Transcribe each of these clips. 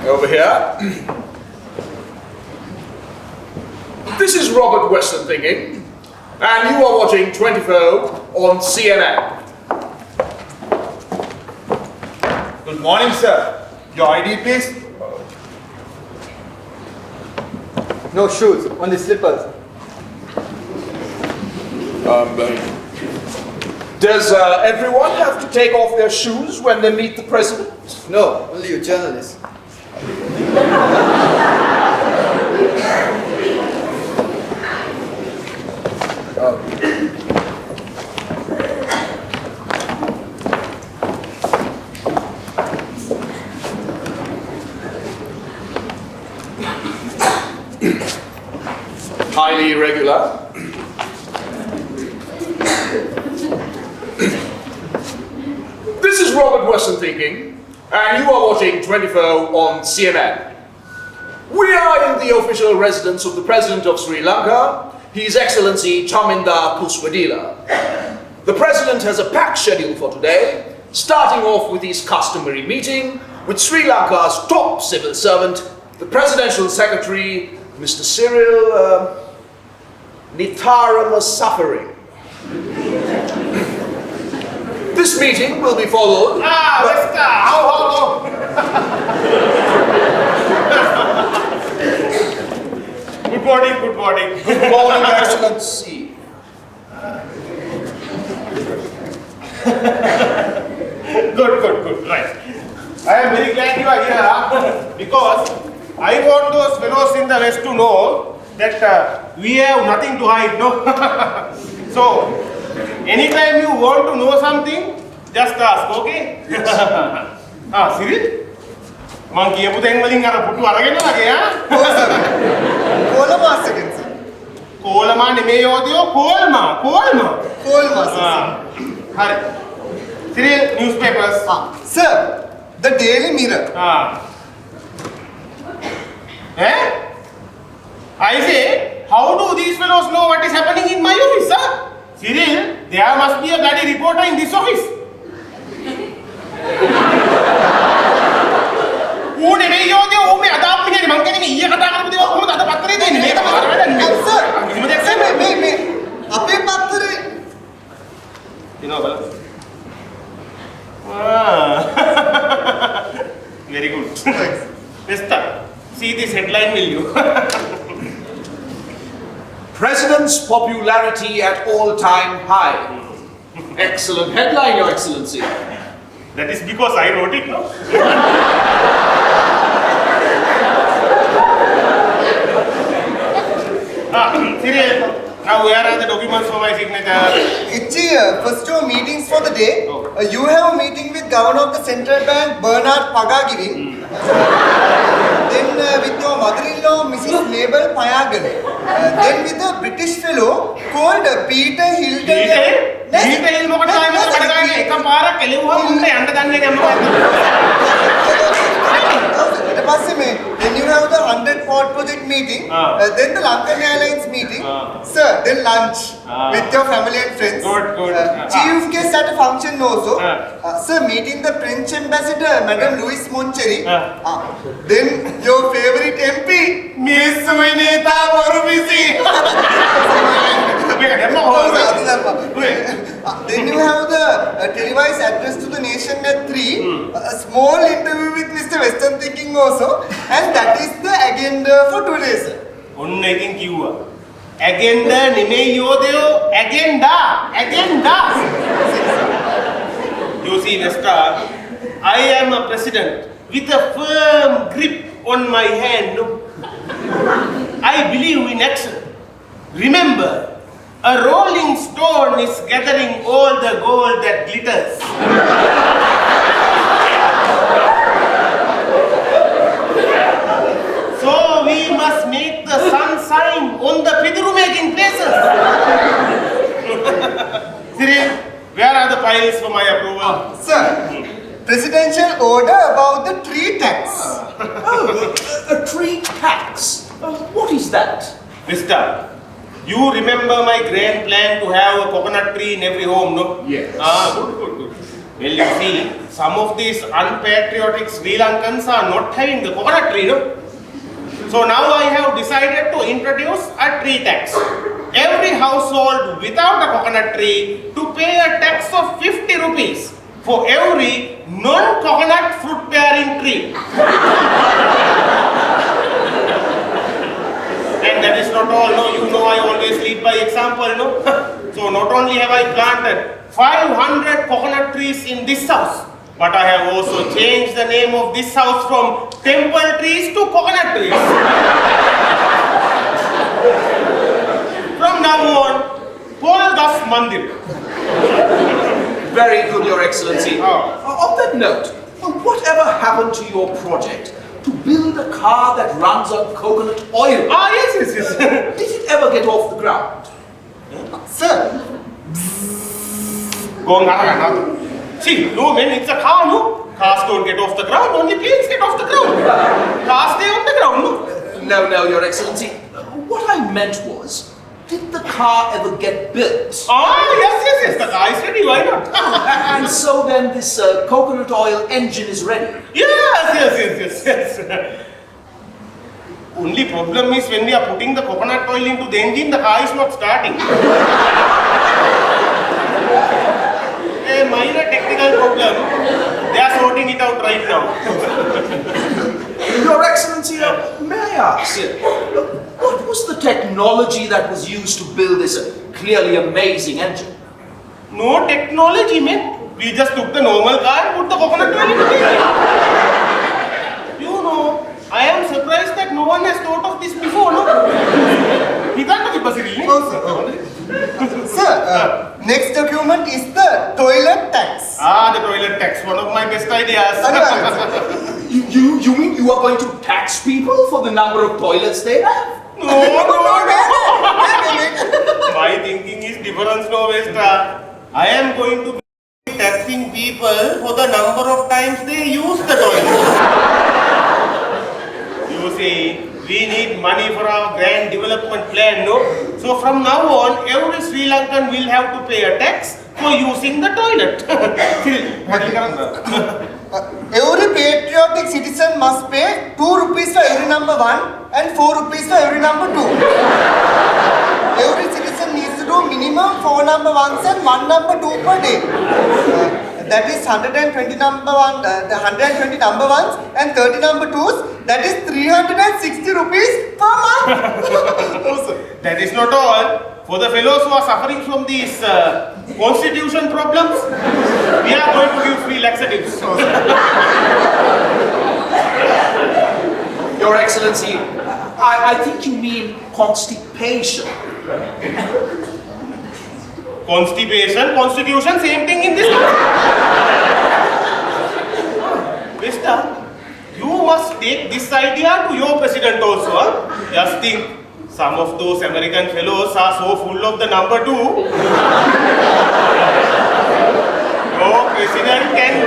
Over here. This is Robert Westernthinking, and you are watching 24 on CNN. Good morning, sir. Your ID, please? No shoes, only slippers. Does everyone have to take off their shoes when they meet the president? No, only you journalists. Highly irregular. This is Robert Westernthinking, and you are watching 24 on CNN. We are in the official residence of the President of Sri Lanka, His Excellency Pusswedilla. The President has a packed schedule for today, starting off with his customary meeting with Sri Lanka's top civil servant, the Presidential Secretary, Mr. Cyril Nitharamasuffering. This meeting will be followed. How? Good morning. Good morning, Excellency. Good. Right. I am very glad you are here because I want those fellows in the West to know that we have nothing to hide, no? So, anytime you want to know something, just ask, okay? Cyril? Man kiyapu den walin ara puttu aragena wage ha? Kolama second, sir. Kolama neme yodiyo kolma. Kolma, sir. Hari. Cyril, newspapers. Sir, the Daily Mirror. I say, how do these fellows know what is happening in my office, sir? Cyril, there must be a bloody reporter in this office. Very good. Mister, see this headline, will you? President's popularity at all-time high. Excellent headline, Your Excellency. That is because I wrote it, no? Cyril, now where are the documents for my signature? HGHE first two meetings for the day. You have a meeting with Governor of the Central Bank, Bernard Pagagiving. Then with your mother-in-law, Mrs. Mabel Payagan. Then with a British fellow called Peter Hilton. Peter Hill මොකටද ආයෙත් කඩගාගෙන එකපාරක් එළුවා මුන්නේ යන්න දන්නේ Then you have the 100 Ford project meeting, then the Lankan Airlines meeting, sir, then lunch with your family and friends. Good. Chief guest at a function also. Sir, meeting the French ambassador, Madame Louise Moncheri. Then your favorite MP, Miss Vinita Borubisi. Then you have the televised address to the nation at 3, a small interview with Mr. Westernthinking also, and that is the agenda for today, sir. ඔන්න ඉතින් කිව්වා. Agenda නෙමෙයි යෝදයෝ agenda. You see, Mister, I am a president with a firm grip on my hand. No? I believe in action. Remember, a rolling stone is gathering all the gold that glitters. So we must make the sun shine on the piduru-making places. Cyril, where are the files for my approval? Sir, presidential order about the tree tax. A tree tax? What is that? Mister, you remember my grand plan to have a coconut tree in every home, no? Yes. Good. Well, you see, some of these unpatriotic Sri Lankans are not having the coconut tree, no? So now I have decided to introduce a tree tax. Every household without a coconut tree to pay a tax of 50 rupees for every non-coconut fruit bearing tree. And that is not all, no? You know I always lead by example, no? So not only have I planted 500 coconut trees in this house, but I have also changed the name of this house from temple trees to coconut trees. From now on, Poldas Mandir. Very good, Your Excellency. Oh. On that note, whatever happened to your project to build a car that runs on coconut oil? Ah, yes. Did it ever get off the ground? Sir, Go on, see, no, when it's a car, no? Cars don't get off the ground, only planes get off the ground. Cars stay on the ground, no? No, Your Excellency. What I meant was, did the car ever get built? Ah, yes, the car is ready, why not? And so then this coconut oil engine is ready? Yes. Only problem is when we are putting the coconut oil into the engine, the car is not starting. A minor technical problem. They are sorting it out right now. Your Excellency, may I ask, what was the technology that was used to build this clearly amazing engine? No technology, man. We just took the normal car and put the coconut oil into it. You know, I am surprised that no one has thought of this before, no? Sir, next document is the toilet tax. Ah, the toilet tax, one of my best ideas. You mean you are going to tax people for the number of toilets they have? No. My thinking is different, no, Vesta. I am going to be taxing people for the number of times they use the toilet. You see, we need money for our grand development plan, no? So from now on, every Sri Lankan will have to pay a tax for using the toilet. Every patriotic citizen must pay 2 rupees for every number 1 and 4 rupees for every number 2. Every citizen needs to do minimum 4 number 1s and 1 number 2 per day. That is 120 number 1, the 120 number 1s and 30 number 2s. That is 360 rupees per month. That is not all. For the fellows who are suffering from these constitution problems, we are going to give free laxatives. Your Excellency, I think you mean constipation. Constipation, constitution, same thing in this country. Mister, you must take this idea to your president also. Huh? Just think, some of those American fellows are so full of the number 2. Your president can,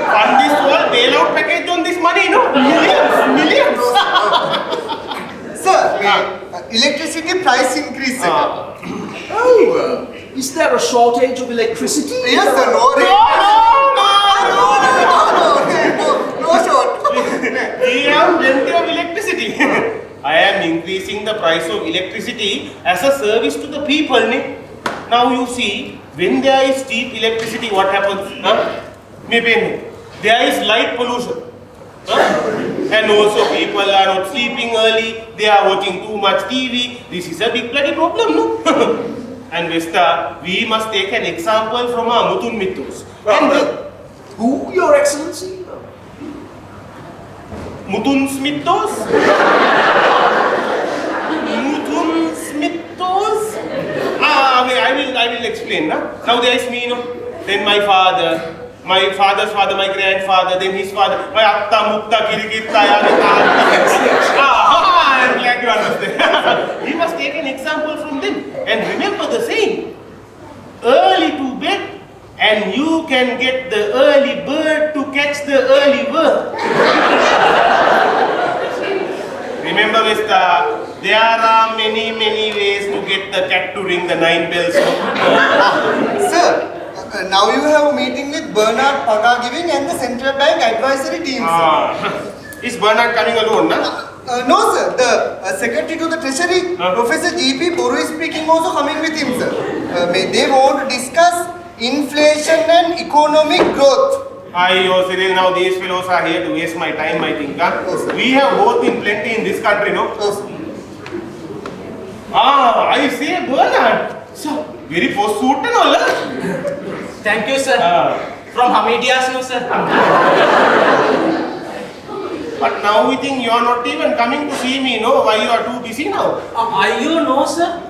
fund this whole bailout package on this money, no? Millions. Sir, electricity price increase. Is there a shortage of electricity? Yes, sir. No short. We have plenty of electricity. I am increasing the price of electricity as a service to the people. Now you see, when there is cheap electricity, what happens? There is light pollution. And also people are not sleeping early, they are watching too much TV. This is a big bloody problem, no? And Vesta, we must take an example from our Mutun Mittus. Who, Your Excellency? Mutun Smithos? Mutun Smithos? I will explain. Now there is me, then my father. My father's father, my grandfather, then his father, my atta, mutta, kirikita, yagita. I'm glad you understand. We must take an example from them. And remember the saying, early to bed, and you can get the early bird to catch the early bird. Remember, Vesta, there are many ways to get the cat to ring the 9 bells. Sir, Now you have a meeting with Bernard Pagagiving and the Central Bank Advisory Team, sir. Is Bernard coming alone, na? No, sir. The Secretary to the Treasury, Professor G.P. Boru is speaking also coming with him, sir. They want to discuss inflation and economic growth. Ayo, Cyril, now these fellows are here to waste my time, I think. Huh? Oh, sir. We have both been plenty in this country, no? Oh, sir. I say Bernard. So, very post suit and all, huh? Thank you, sir. From Hamidias, no, sir. But now we think you are not even coming to see me, no? Why you are too busy now? Are you no, sir?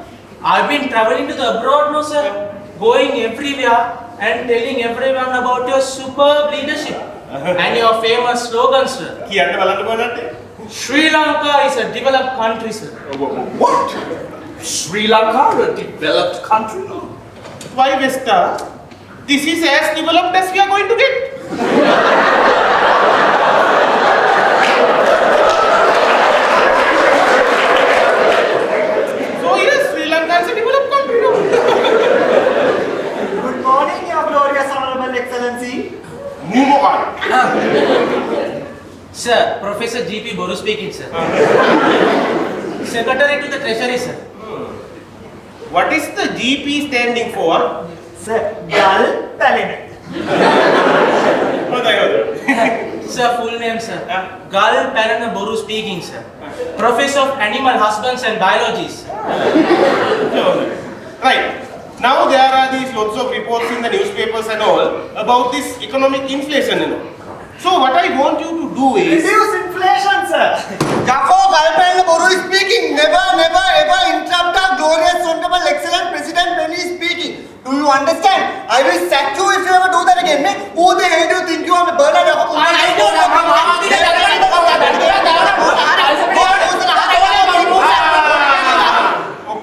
I've been traveling to the abroad, no, sir. Going everywhere and telling everyone about your superb leadership and your famous slogan, sir. Kiyanne balanda Bernard. Sri Lanka is a developed country, sir. What? Sri Lanka, a developed country? Why, Vesta? This is as developed as we are going to get. So yes, Sri Lanka is a developed country. Good morning, Your Glorious Honorable Excellency. Mumokan. Sir, Professor G.P. Boru speaking, sir. Secretary to the Treasury, sir. What is the GP standing for? Sir, Gal Palanet. Sir, full name, sir. Gal Parana Boru speaking, sir. Professor of Animal Husbands and Biologies. Right. Now there are these lots of reports in the newspapers and all about this economic inflation, you know. So what I want you to do is... Reduce inflation, sir. Jaco Galpana Boru is speaking. Never ever interrupt our glorious, honorable, excellent president when he is speaking. Do you understand? I will sack you if you ever do that again. Who the hell do you think you are, Bernard? I don't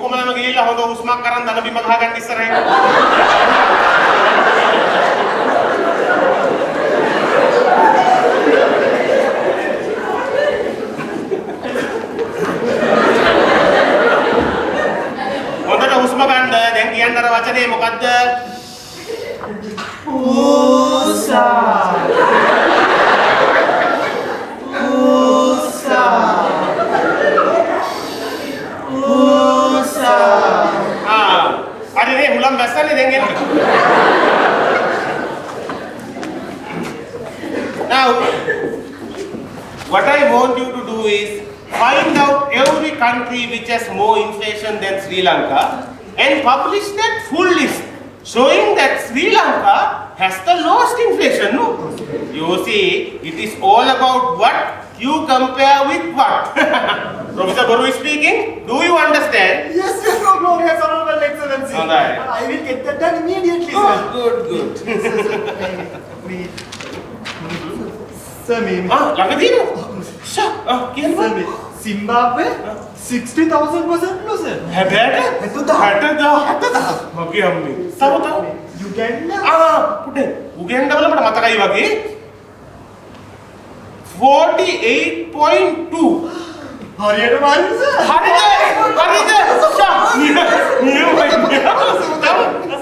Kung man mag-iila, hondo usmak karan na nabi maghagan ni Saray. Hondo na usmak anda, then kiyan na rawacha ni mukadda. Pussa. Ada ni ulam basah ni dengan. Now, what I want you to do is find out every country which has more inflation than Sri Lanka and publish that full list showing that Sri Lanka has the lowest inflation. No? You see, it is all about what you compare with what. Professor Boru is speaking. Do you understand? Yes, Your Glorious Honorable Excellency. All right. I will get that done immediately, sir. Good. Sir, maybe. Lagadino. Sure. Kiyan ba? Sir, Zimbabwe? 60,000% no, sir. Habata? Hatada. Magi ammi. Sabo ta? Uganda? Putte. Uganda wala mata matakai wage. 48.2. Hariyata marin, sir. Haride. Sure.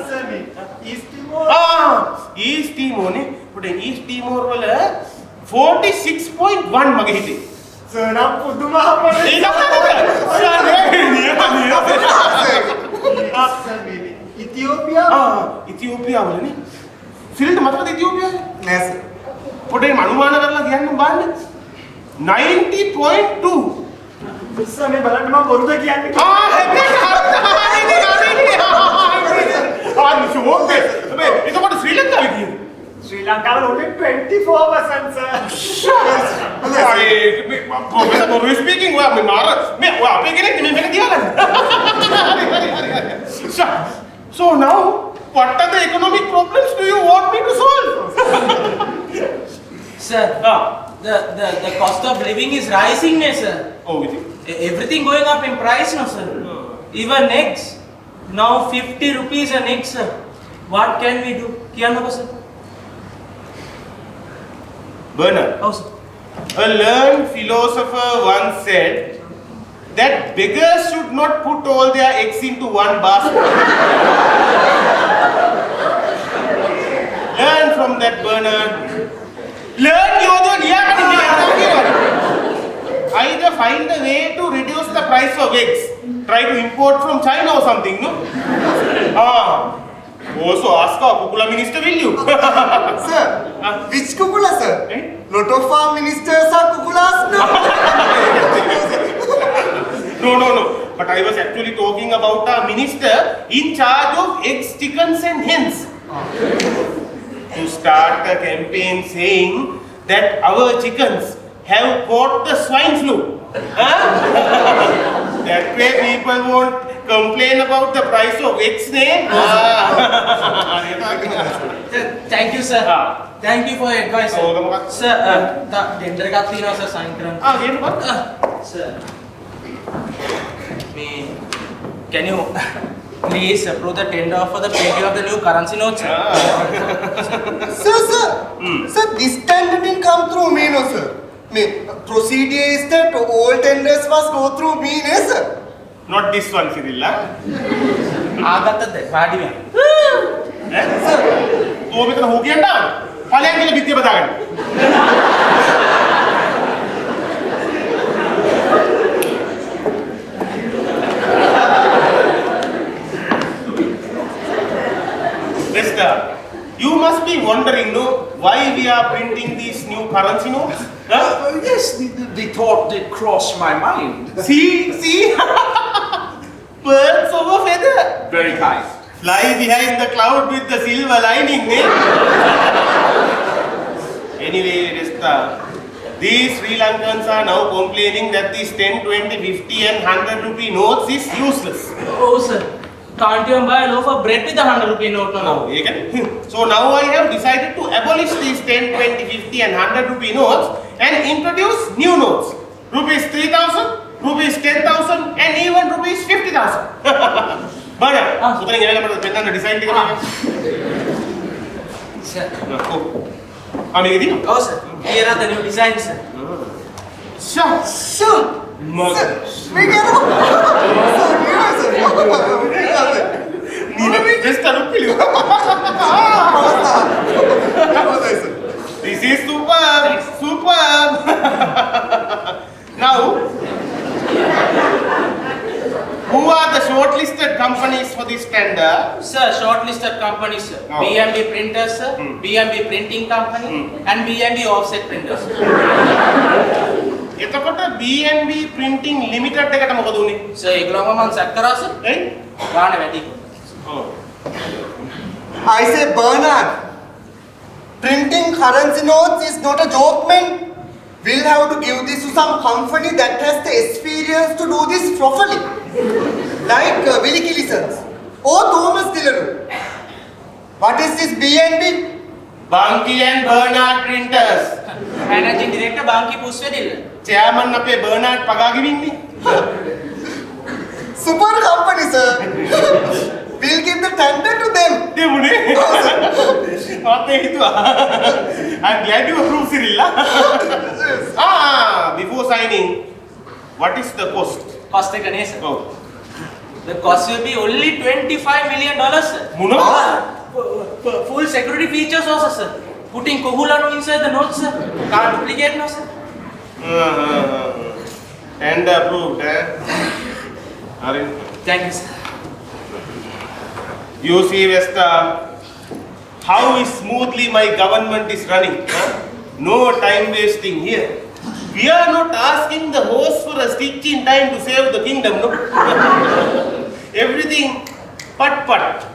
Sir, East Timor? East Timor ne. Putte East Timor wala 46.1 magi hiti. Sir, na puduma apane. Ethiopia? Ethiopia wala ne. Cyril matavad Ethiopia? Yes, sir. Putte manumana karala kiyanne baanne 90.2. Sir, मैं बलट में बोलूँ तो क्या नहीं? It's about Sri Lanka with you. Sri Lanka will only 24%, sir. Professor Boru is speaking. So now, what are the economic problems do you want me to solve? Sir, the cost of living is rising, no, sir. Oh, with you? Everything going up in price, no, sir. Even eggs. Now 50 rupees an egg, sir. What can we do? Kiya na ba, sir? Bernard, Oh, sir. a learned philosopher once said that beggars should not put all their eggs into one basket. Learn from that, Bernard. Learn either find a way to reduce the price of eggs. Try to import from China or something, no? Also ask our Kukula minister, will you? Sir, which Kukula, sir? Lot of our ministers are Kukulas, no? No. But I was actually talking about a minister in charge of eggs, chickens and hens. To start a campaign saying that our chickens have caught the swine flu. That way people won't complain about the price of eggs, ne? Thank you, sir. Thank you for your advice, sir. Sir, the tender ka thina sir sign karan. Sir, can you please approve the tender for the printing of the new currency notes, sir? Sir, this tender didn't come through me, no, sir. Procedure is that all tenders must go through me, no, sir. Not this one, Cyril. Agatha, Pagagiving. Sir. तो भी तो हो गया ना पालें के लिए बित्ती बता गए Mister, you must be wondering, no, why we are printing these new currency notes? Yes, the thought did cross my mind. See? Birds of a feather. Very kind. Fly behind the cloud with the silver lining, eh? Anyway, Rista, these Sri Lankans are now complaining that these 10, 20, 50 and 100 rupee notes is useless. Oh, sir. Can't you buy a loaf of bread with a 100 rupee note now? So now I have decided to abolish these 10, 20, 50 and 100 rupee notes and introduce new notes. Rupees 3,000, rupees 10,000 and even rupees 50,000. Bana, so then design Sir. Oh, sir. Here are the new designs, sir. Sir. Mother. This is superb. Now, who are the shortlisted companies for this tender? Sir, shortlisted companies, sir. Oh. B&B Printers, sir. B&B Printing Company and B&B Offset Printers. එතකොට B&B Printing Limited එකට මොකද උනේ? Sir, ඒගොල්ලෝම මම set කරා sir. ගාණ වැඩි. I say, Bernard, printing currency notes is not a joke, man. We'll have to give this to some company that has the experience to do this properly. Like Willie Killisons or Thomas Dilleru. What is this B&B? Banki and Bernard Printers. Managing Director Banki Pusswedilla. Chairman අපේ Bernard Pagagiving නේ. Super company, sir. We'll give the tender to them. දෙමුනේ. මම හිතුවා. I'm glad you approve, Cyril. Before signing, what is the cost? Cost එක නේ sir. Oh. The cost will be only $25 million, sir. මොනවා? Full security features also, sir. Putting Kohulanu inside the notes, sir. Can't duplicate, no, sir. And approved, Arin. Thank you, sir. You see, Vesta, how smoothly my government is running. No time wasting here. We are not asking the horse for a stitch in time to save the kingdom, no. Everything pat.